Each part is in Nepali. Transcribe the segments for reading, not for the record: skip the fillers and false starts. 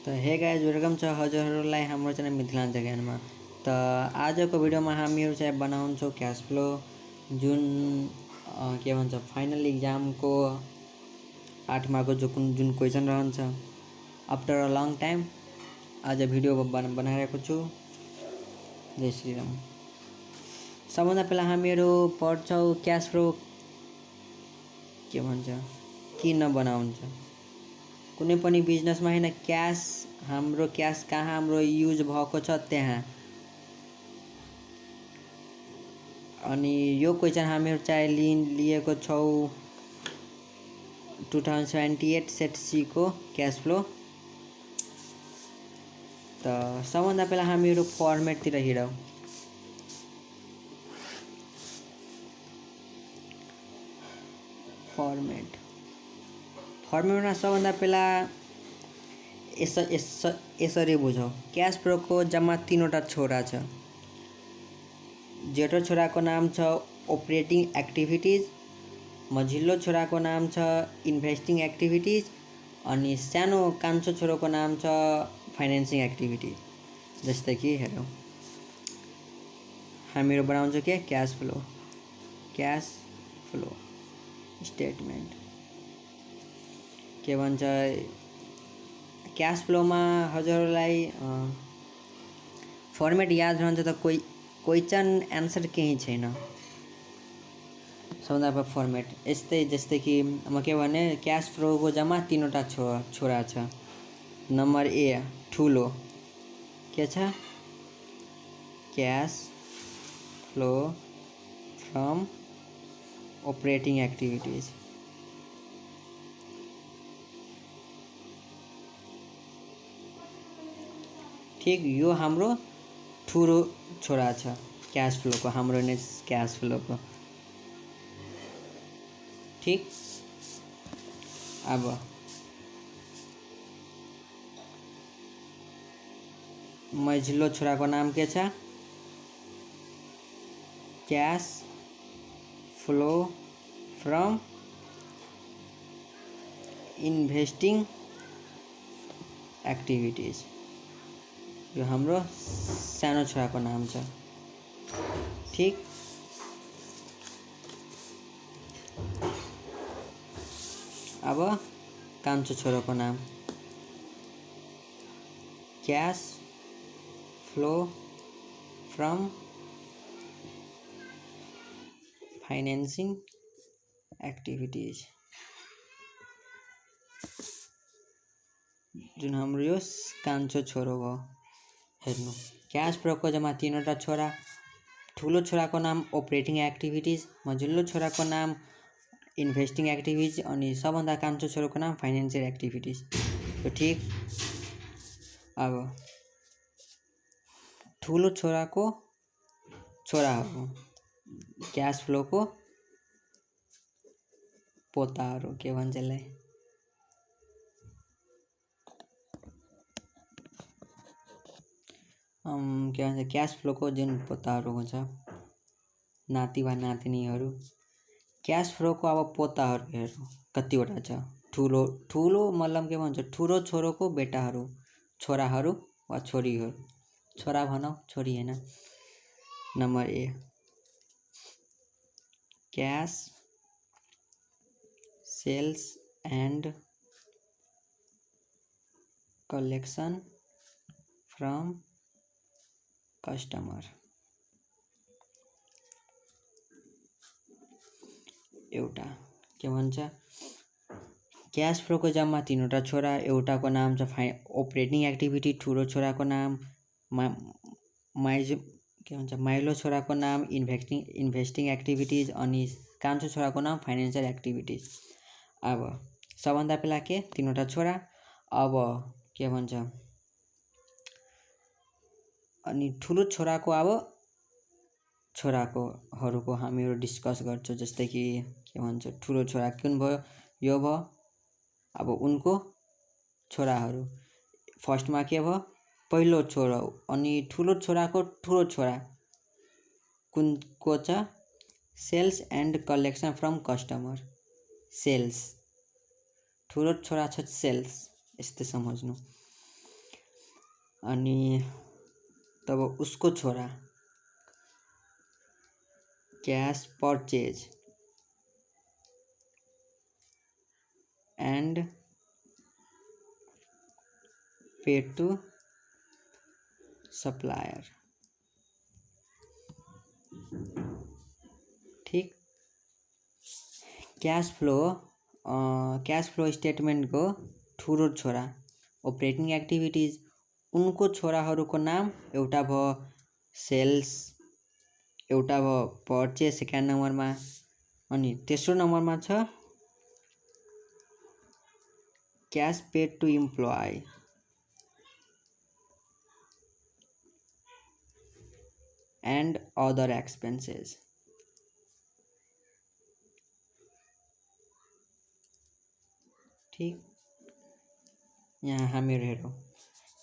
तो हे गाइज वेलकम छ हजुरहरूलाई हाम्रो च्यानल मिथिलाञ्चल ज्ञानमा। तो आजको भिडियोमा हामीहरू चाहिँ बनाउँछौँ क्यास फ्लो जुन के भन्छ फाइनल इक्जामको 8 मार्कको जुन क्वेसन रहन्छ आफ्टर अ लङ टाइम आज भिडियो बनाइरहेको छु। जय श्रीराम। सबभन्दा पहिला हामीहरू पढ्छौँ क्यास फ्लो के भन्छ किन बनाउँछ। कुनै पनि बिजनेसमा हैन क्यास हाम्रो क्यास कहाँ हाम्रो युज भएको छ त्यहाँ। अनि यो क्वेसन हामीहरू चाहिँ लिएको छौँ 2078 सेट सी को क्यास फ्लो। त सबभन्दा पहिला हामीहरू फर्मेटतिर हिँडौँ। फर्मेटमा सबभन्दा पहिला यसरी बुझौँ। क्यास फ्लोको जम्मा 3वटा छोरा छ। जेठो छोराको नाम छ अपरेटिङ एक्टिभिटीज, मझिल्लो छोराको नाम छ इन्भेस्टिङ एक्टिभिटीज अनि सानो कान्छो छोराको नाम छ फाइनेन्सिङ एक्टिभिटीज। जस्तै कि हेरौँ हामीहरू बनाउँछौँ के क्यास फ्लो स्टेटमेन्ट के भन्छ। क्यास फ्लोमा हजुरहरूलाई फर्मेट याद रहन्छ त क्वेसन एन्सर केही छैन। सबभन्दा फर्मेट यस्तै जस्तै कि म के भने क्यास फ्लोको जम्मा 3वटा छोरा छ। नम्बर ए ठुलो के छ cash flow from operating activities. ठीक यो हाम्रो ठुलो छोरा छ क्यास फ्लोको, हाम्रो नै क्यास फ्लोको। ठीक अब मझिल्लो छोराको नाम के छ cash flow from investing activities. यो हाम्रो सानो छोराको नाम छ। ठीक अब कान्छो छोराको नाम cash flow from financing activities. जुन हाम्रो यो कान्छो छोरो हो। हेर्नु क्यास फ्लोको जम्मा 3वटा छोरा। ठुलो छोराको नाम अपरेटिङ एक्टिभिटीज, मझिल्लो छोराको नाम इन्भेस्टिङ एक्टिभिटीज अनि सबभन्दा कान्छो छोराको नाम फाइनेन्सियल एक्टिभिटीज। तो ठीक अब ठुलो छोराको छोराहरू क्यास फ्लोको पोताहरू के भन्छ यसलाई के भन्छ क्यास फ्लोको जुन पोताहरू हुन्छ नाति वा नातिनीहरू। क्यास फ्लोको अब पोताहरू हेर्नु कतिवटा छ। ठुलो मतलब के भन्छ ठुलो छोरोको बेटाहरू छोराहरू वा छोरीहरू। छोरा भनौँ छोरी हैन। Number A cash sales and collection from customer. एउटा के भन्छ क्यास फ्लोको जम्मा 3वटा छोरा। एउटाको नाम छ अपरेटिङ एक्टिभिटी, ठुलो छोराको नाम के भन्छ माइलो छोराको नाम इन्भेस्टिङ एक्टिभिटीज अनि कान्छो छोराको नाम फाइनेन्सियल एक्टिभिटीज। अब सबभन्दा पहिला के 3वटा छोरा। अब के भन्छ अनि ठुलो छोराको अब छोराकोहरूको हामीहरू डिस्कस गर्छौँ। जस्तै कि के भन्छ ठुलो छोरा कुन भयो यो भयो। अब उनको छोराहरू फर्स्टमा के भयो पहिलो छोरा अनि ठुलो छोराको ठुलो छोरा कुनको छ sales and collection from customer. Sales ठुलो छोरा छ सेल्स यस्तै सम्झ्नु। अनि तब उसको छोरा cash purchase and paid to supplier. ठीक, कैश फ्लो स्टेटमेंट को ठुलो छोरा ऑपरेटिंग एक्टिभिटीज उनको छोराहरूको नाम एउटा भयो सेल्स, एउटा भयो पर्चेज सेकेन्ड नम्बरमा, अनि तेस्रो नम्बरमा छ cash paid to employee and other expenses. ठीक, यहाँ हामीहरू हेरौँ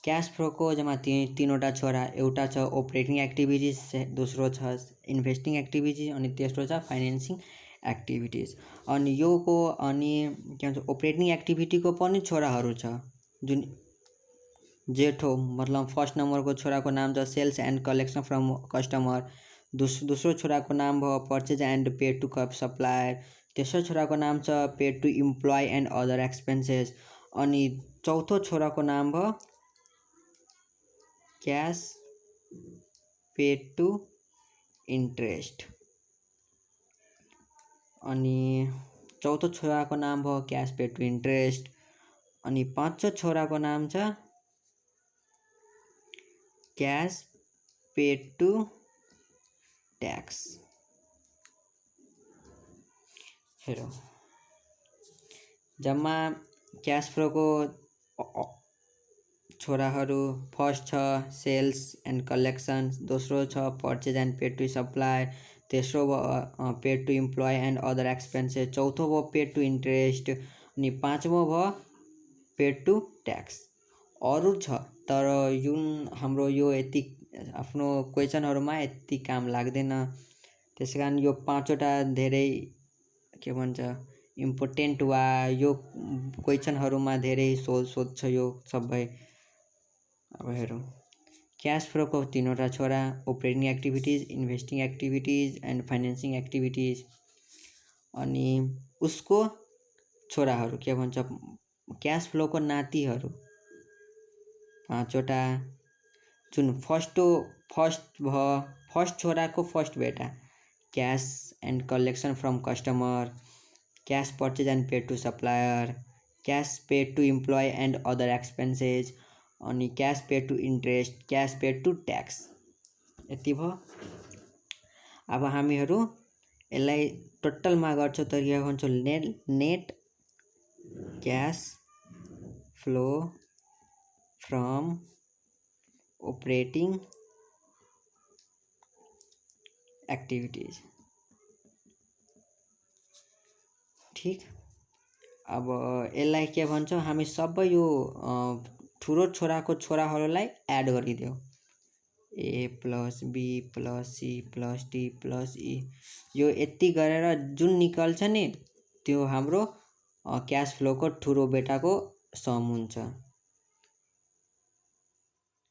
क्यास फ्लोको जम्मा तीनवटा छोरा, एउटा छ ऑपरेटिङ एक्टिभिटिज, दोस्रो छ इन्भेस्टिङ एक्टिभिटिज, अनि तेस्रो छ फाइनेन्सिङ एक्टिभिटिज। अनि योको अनि के भन्छ ऑपरेटिङ एक्टिभिटीको पनि छोराहरू छ, जुन जेठो मतलब फर्स्ट नम्बरको छोराको नाम छ sales and collection from customer, दोस्रो छोराको नाम भयो purchase and paid to supplier, तेस्रो छोराको नाम छ paid to employee and other expenses, अनि चौथो छोराको नाम भयो क्यास पेड टु इन्ट्रेस्ट, अनि चौथो छोराको नाम भयो क्यास पेड टु इन्ट्रेस्ट, अनि पाँचौँ छोराको नाम छ क्यास पेड टु ट्याक्स। हेरौँ जम्मा क्यास फ्लोको छोराहरू फर्स्ट छ सेल्स एन्ड कलेक्सन, दोस्रो छ purchase and paid to supplier, तेस्रो भयो paid to employee and other expenses, चौथो भयो पेड टु इन्ट्रेस्ट, अनि पाँचौँ भयो पेड टु ट्याक्स। अरू छ तर जुन हाम्रो यो यति आफ्नो क्वेसनहरूमा यति काम लाग्दैन, त्यसै कारण यो पाँचवटा धेरै के भन्छ इम्पोर्टेन्ट वा यो क्वेसनहरूमा धेरै सोध्छ यो सबै। अब हेरौँ क्यास फ्लोको तीनवटा छोरा operating activities, investing activities and financing activities, अनि उसको छोराहरू के भन्छ क्यास फ्लोको नातिहरू पाँचवटा, जुन फर्स्ट भयो फर्स्ट छोराको फर्स्ट बेटा cash and collection from customer, cash purchase and paid to supplier, cash paid to employee and other expenses, अनि cash paid to interest, cash paid to tax. यति भयो। अब हामीहरू यसलाई टोटलमा गर्छौँ त के भन्छौँ net cash flow from operating activities. ठीक, अब यसलाई के भन्छौँ हामी सबै यो ठुलो छोराको छोराहरूलाई एड गरिदेऊ, A plus B plus C plus D plus E, यो यति गरेर जुन निकल्छ नि त्यो हाम्रो क्यास फ्लोको ठुलो बेटाको सम हुन्छ।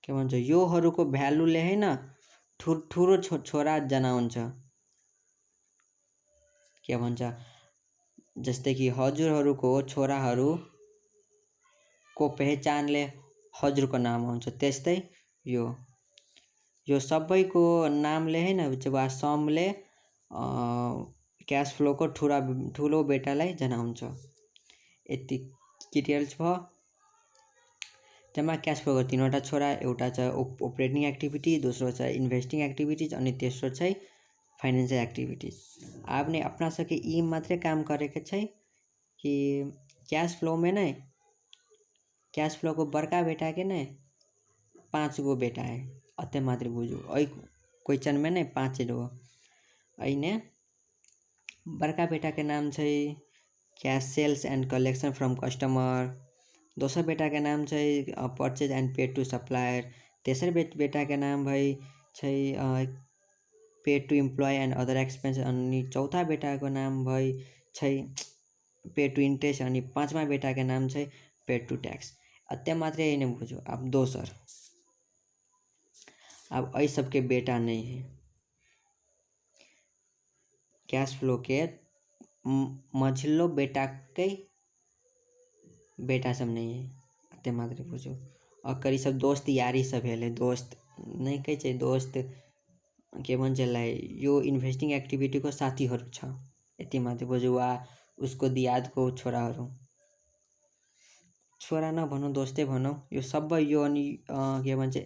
के भन्छ योहरूको भ्यालुले हैन ठुलो छोरा जनाउँछ। के भन्छ जस्तै कि हजुरहरूको छोराहरूको पहिचानले हजुरको नाम आउँछ, त्यस्तै यो सबैको नामले हैन वा समले क्यास फ्लोको ठुलो बेटालाई जनाउँछ। यति डिटेल्स भयो। जम्मा क्यास फ्लोको तीनवटा छोरा, एउटा छ ऑपरेटिङ एक्टिभिटी, दोस्रो छ इन्भेस्टिङ एक्टिभिटीज, अनि तेस्रो चाहिँ फाइनेन्शियल एक्टिविटीज। आपने अपना सके ई मात्रै काम गरेको छै कि क्यास फ्लो में नै क्यास फ्लो को बड़का बेटा के नै 5 गो बेटा है, अते मात्र बुझू। ऐ क्वेश्चन में नै 5 गो ऐने बड़का बेटा के नाम छै cash sales and collection from customer, दोसर बेटा के नाम छै purchase and paid to supplier, तेसर बेटा के नाम भाई छै paid to employee and other expense, अनि चौथा बेटा को नाम भाई छै पेड टू इंटरेस्ट, अनि पांचवा बेटा के नाम छै पेड टू टैक्स। अत्ते मात्रै नै बुझो। अब दोसर अब यही सबके बेटा नहीं है, कैश फ्लो के मझिल्लो बेटाकै बेटा सब नहीं है, अते मात्रै बुझ्यो। अकर सब दोस्त यारी सब हेले, दोस्त नै कहै छै दोस्त के भन्छ यसलाई, यो इन्भेस्टिङ एक्टिभिटीको साथीहरू छ, यति मात्रै बुझ्यो। वा उसको दियादको छोराहरू, छोरा नभनौँ दोस्तै भनौँ, यो सबै यो अनि के भन्छ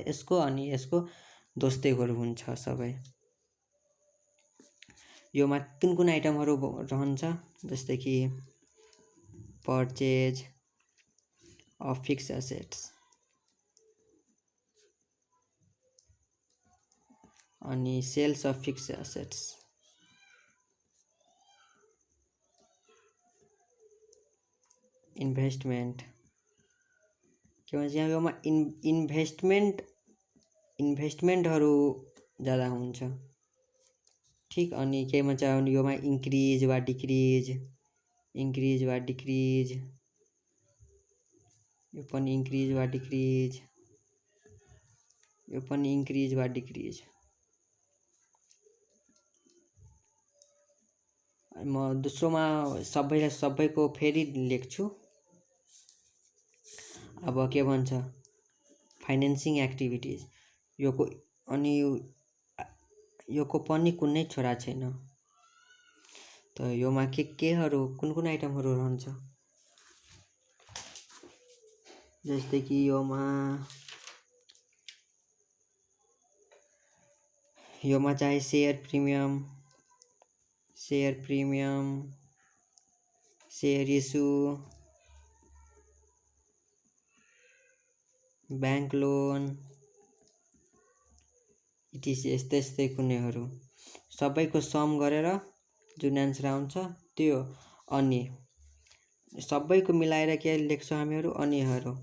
यसको अनि यसको दोस्तैहरू हुन्छ सबै। योमा कुन कुन आइटमहरू रहन्छ, जस्तै कि पर्चेज अफ फिक्स एसेट्स, अनि sales of fix assets, investment के भन्छ यहाँ योमा इन्भेस्टमेन्टहरू ज्यादा हुन्छ, ठीक। अनि के भन्छ योमा इन्क्रिज वा डिक्रिज, यो पनि इन्क्रिज वा डिक्रिज, यो पनि इन्क्रिज वा डिक्रिज। म दोस्रोमा सबैको फेरि लेख्छु। अब के भन्छ फाइनेन्सिङ एक्टिभिटीज, योको अनि योको पनि कुनै छोरा छैन, त योमा केहरू कुन कुन आइटमहरू रहन्छ, जस्तै कि योमा चाहिँ share premium, share issue, bank loan, etc यस्तै यस्तै कुनैहरू सबैको सम गरेर जुन एन्सर आउँछ त्यो। अनि सबैको मिलाएर के लेख्छौँ हामीहरू, अनिहरू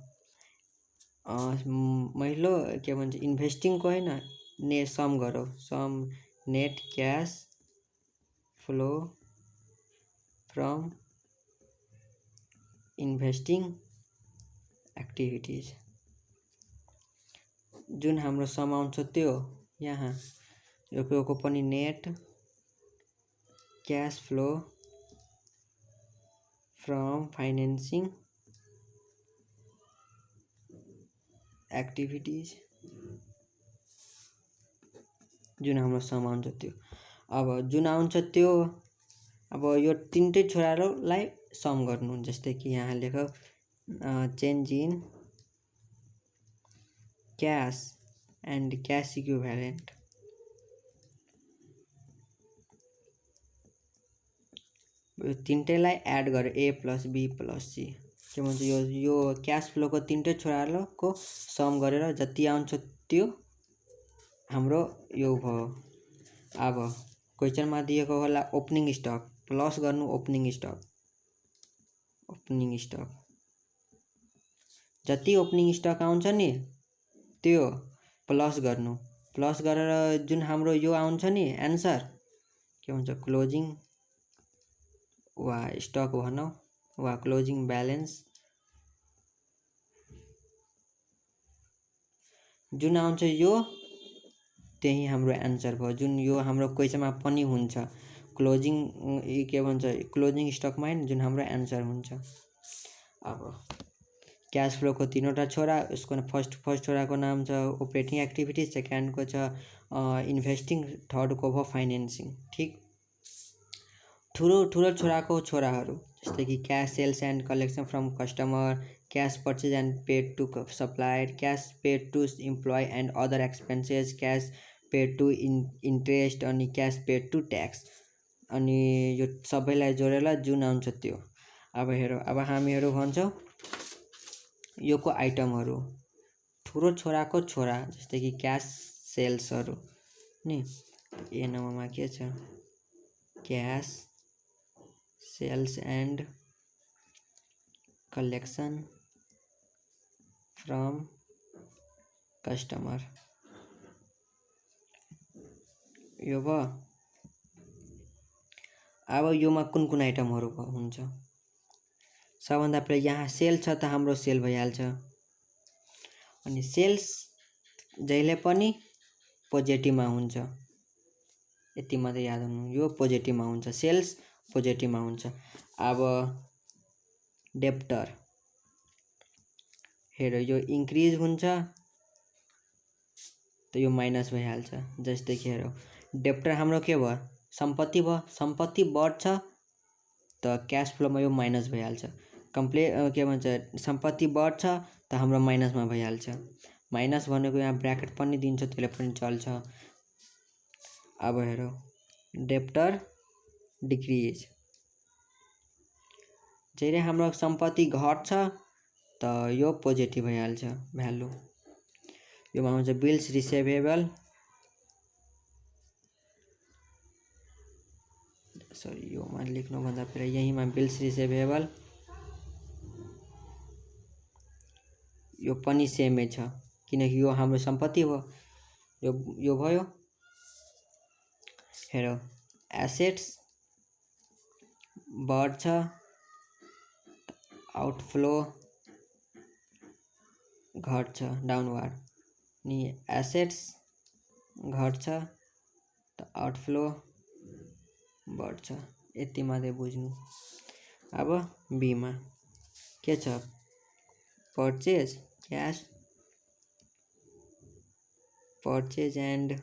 महिलो के भन्छ इन्भेस्टिङको होइन, सम गरौँ, sum net cash flow from investing activities, जुन हाम्रो सम आउँछ त्यो यहाँ योको पनि net cash flow from financing activities, जुन हाम्रो सम आउँछ त्यो। अब जुन आउँछ त्यो अब यो तिनटै छोराहरूलाई सम गर्नु, जस्तै कि यहाँ लेखौ change in cash and cash equivalent, यो तिनटैलाई एड गरेर A plus B plus C, के भन्छ यो क्यास फ्लोको तिनटै छोराहरूको सम गरेर जति आउँछ त्यो हाम्रो यो भयो। अब क्वेसनमा दिएको होला ओपनिङ स्टक, प्लस गर्नु ओपनिङ स्टक, जति ओपनिङ स्टक आउँछ नि त्यो प्लस गर्नु, प्लस गरेर जुन हाम्रो यो आउँछ नि एन्सर के भन्छ क्लोजिङ वा स्टक भनौँ वा क्लोजिङ ब्यालेन्स, जुन आउँछ यो त्यही हाम्रो एन्सर भयो, जुन यो हाम्रो क्वेसनमा पनि हुन्छ क्लोजिङ के भन्छ क्लोजिङ स्टकमा हैन, जुन हाम्रो एन्सर हुन्छ। अब क्यास फ्लोको तीनवटा छोरा, उसको फर्स्ट छोराको नाम छ अपरेटिङ एक्टिभिटीज, सेकेन्डको छ इन्भेस्टिङ, थर्डको भयो फाइनेन्सिङ, ठीक। ठुलो छोराको छोराहरू जस्तै कि cash sales and collection from customer, cash purchase and paid to supplier, cash paid to employee and other expenses, cash paid to interest, अनि क्यास पेड टु ट्याक्स, अनि यो सबैलाई जोडेर जुन आउँछ त्यो। अब हेरौँ, अब हामीहरू भन्छौँ योको आइटमहरू, ठुलो छोराको छोरा जस्तै कि क्यास सेल्सहरू नि, ए नम्बरमा के छ cash sales and collection from customer, यो भयो। अब योमा कुन कुन आइटमहरू हुन्छ, सबभन्दा पहिले यहाँ सेल छ त हाम्रो सेल भइहाल्छ, अनि सेल्स जहिले पनि पोजिटिभमा हुन्छ, यति मात्रै याद हुनु, यो पोजिटिभमा हुन्छ, सेल्स पोजिटिभमा हुन्छ। अब डेप्टर हेर यो इन्क्रिज हुन्छ त यो माइनस भइहाल्छ। जस्तै कि हेर डेप्टर हाम्रो के भयो, सम्पत्ति भयो, सम्पत्ति बढ्छ त क्यास फ्लोमा यो माइनस भइहाल्छ। के भन्छ सम्पत्ति बढ्छ त हाम्रो माइनसमा भइहाल्छ। माइनस भनेको यहाँ ब्र्याकेट पनि दिन्छ, त्यसले पनि चल्छ। अब हेर डेप्टर डिक्रिज, जहिले हाम्रो सम्पत्ति घट्छ त यो पोजिटिभ भइहाल्छ भ्यालु। योमा हुन्छ बिल्स रिसिभेबल, सरी योमा लेख्नुभन्दा पहिला यहीँमा बिल्स रिसिभेबल, यो पनि सेमै छ किनकि यो हाम्रो सम्पत्ति हो, यो भयो। हेर एसेट्स बढ्छ, आउटफ्लो घट्छ डाउनवार्ड, अनि एसेट्स घट्छ त आउटफ्लो बढ्छ, यति मात्रै बुझ्नु। अब बीमा के छ, purchase cash, purchase and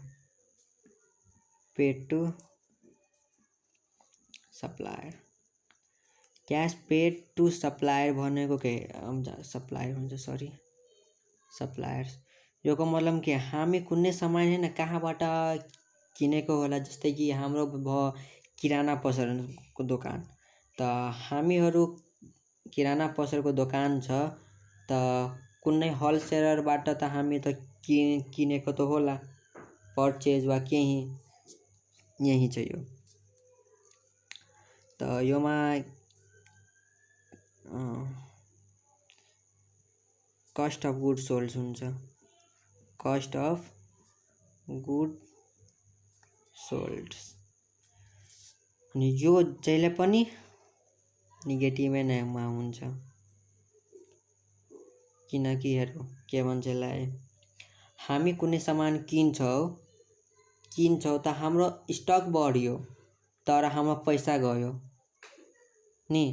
paid to supplier. Cash paid to supplier भनेको के, सप्लायर हुन्छ सरी सप्लायर्स, योको मतलब के हामी कुनै सामान हैन कहाँबाट किनेको होला। जस्तै कि हाम्रो भयो किराना पसलको दोकान, त हामीहरू किराना पसलको दोकान छ त कुनै होलसेलरबाट त हामी त किनेको त होला, पर्चेज वा केही यही छ यो। त योमा कस्ट अफ गुड सोल्ड हुन्छ, कस्ट अफ गुड सोल्ड, अनि यो जहिले पनि नेगेटिभै मा हुन्छ किनकि हेरौँ के भन्छ यसलाई, हामी कुनै सामान किन्छौँ त हाम्रो स्टक बढ्यो तर हाम्रो पैसा गयो नि,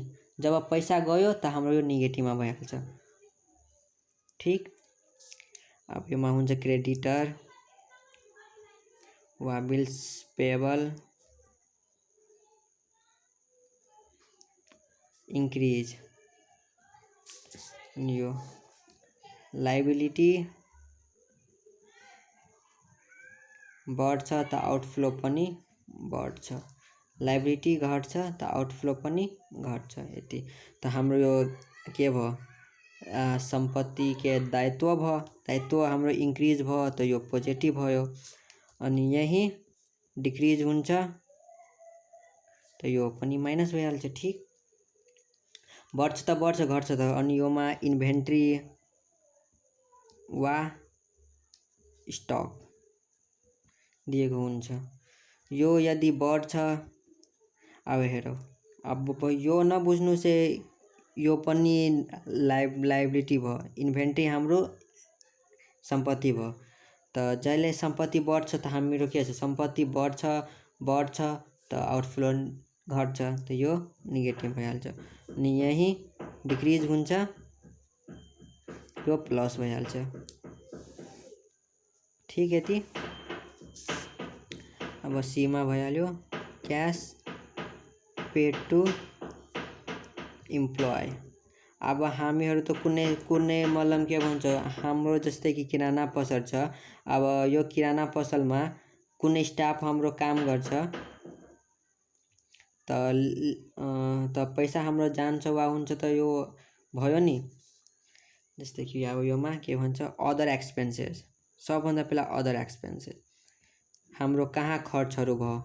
जब पैसा गयो त हाम्रो यो नेगेटिभमा भइहाल्छ। ठीक। अब योमा हुन्छ क्रेडिटर वा बिल्स पेएबल इन्क्रिज, यो लाइबिलिटी बढ्छ त आउटफ्लो पनि बढ्छ, लाइबिलिटी घट्छ त आउटफ्लो पनि घट्छ, यति। त हाम्रो यो के भयो, सम्पत्ति के दायित्व भयो, दायित्व हाम्रो इन्क्रिज भयो त यो पोजिटिभ भयो, अनि यही डिक्रिज हुन्छ त यो पनि माइनस भइहाल्छ। ठीक, बढ्छ त बढ्छ घट्छ त, अनि योमा इन्भेन्ट्री वा स्टक दिएको हुन्छ, यो यदि बढ्छ, अब हेरौँ अब यो नबुझ्नु से यो पनि लाइबिलिटी भयो, इन्भेन्ट्री हाम्रो सम्पत्ति भयो, त जहिले सम्पत्ति बढ्छ त हाम्रो के छ, सम्पत्ति बढ्छ त आउटफ्लो घट्छ त यो नेगेटिभ भइहाल्छ, अनि यही डिक्रिज हुन्छ यो प्लस भइहाल्छ। ठीक, यति। अब सीमा भइहाल्यो, क्यास पेड टु इम्प्लोइ। अब हामीहरू त कुनै मतलब के भन्छ, हाम्रो जस्तै कि किराना पसल छ, अब यो किराना पसलमा कुनै स्टाफ हाम्रो काम गर्छ त पैसा हाम्रो जान्छ वा हुन्छ त यो भयो नि। जस्तै कि अब योमा के भन्छ अदर एक्सपेन्सेस, सबभन्दा पहिला अदर एक्सपेन्सेस हाम्रो कहाँ खर्चहरू भयो,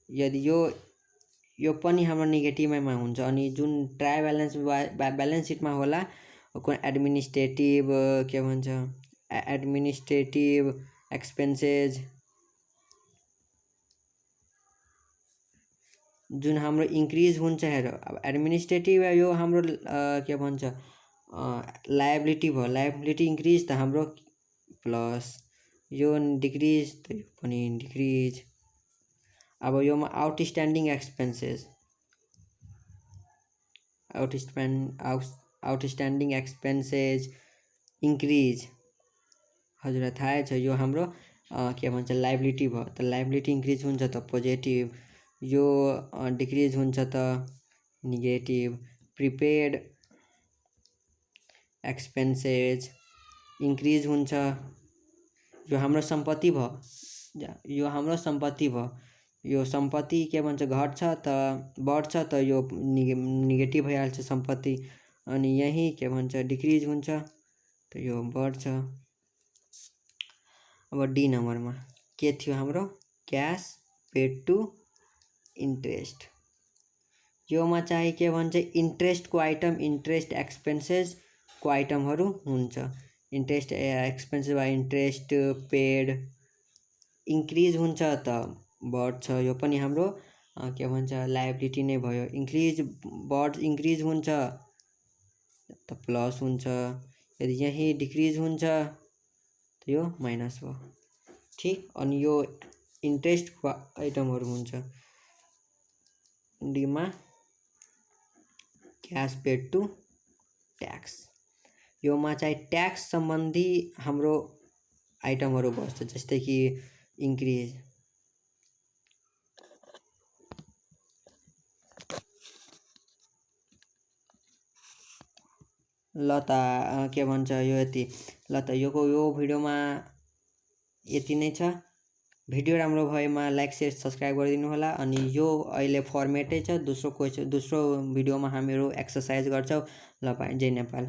यदि यो पनि हाम्रो नेगेटिभमा हुन्छ, अनि जुन ट्रायल ब्यालेन्स सिटमा होला कुनै एडमिनिस्ट्रेटिभ के भन्छ एडमिनिस्ट्रेटिभ एक्सपेन्सेस जुन हाम्रो इन्क्रिज हुन्छ। हेर अब एडमिनिस्ट्रेटिभ यो हाम्रो के भन्छ लायबिलिटी भयो, लायबिलिटी इन्क्रिज त हाम्रो प्लस, यो डिक्रिज त यो पनि डिक्रिज। अब योमा आउटस्ट्यान्डिङ एक्सपेन्सेस इन्क्रिज। हजुरलाई थाहै छ यो हाम्रो के भन्छ लाइबिलिटी भयो। त लाइबिलिटी इन्क्रिज हुन्छ त पोजिटिभ, यो डिक्रिज हुन्छ त नेगेटिभ। प्रिपेड एक्सपेन्सेस इन्क्रिज हुन्छ, यो हाम्रो सम्पत्ति भयो। यो सम्पत्ति के भन्छ घट्छ त बढ्छ त यो नेगेटिभ भइहाल्छ सम्पत्ति। अनि यही के भन्छ डिक्रिज हुन्छ त यो बढ्छ। अब डी नम्बरमा के थियो हाम्रो क्यास पेड टु इन्ट्रेस्ट। योमा चाहिँ के भन्छ इन्ट्रेस्टको आइटम, इन्ट्रेस्ट एक्सपेन्सेसको आइटमहरू हुन्छ। इन्ट्रेस्ट एक्सपेन्सेस वा इन्ट्रेस्ट पेड इन्क्रिज हुन्छ त बढ्छ, यो पनि हाम्रो के भन्छ लायबिलिटी नै भयो। इन्क्रिज हुन्छ त प्लस हुन्छ, यदि यही डिक्रिज हुन्छ त यो माइनस भयो। ठिक, अनि यो इन्ट्रेस्टको आइटमहरू हुन्छ डीमा क्यास पेड टु ट्याक्स। योमा चाहिँ ट्याक्स सम्बन्धी हाम्रो आइटमहरू बस्छ, जस्तै कि इन्क्रिज। ल त के भन्छ यो यति। ल त यो भिडियोमा यति नै छ। भिडियो राम्रो भएमा लाइक शेयर सब्सक्राइब गरिदिनु होला। अनि यो अहिले फर्मेटै छ, दोस्रो भिडियोमा हामीहरू एक्सर्साइज गर्छौँ। ल भाइ, जय नेपाल।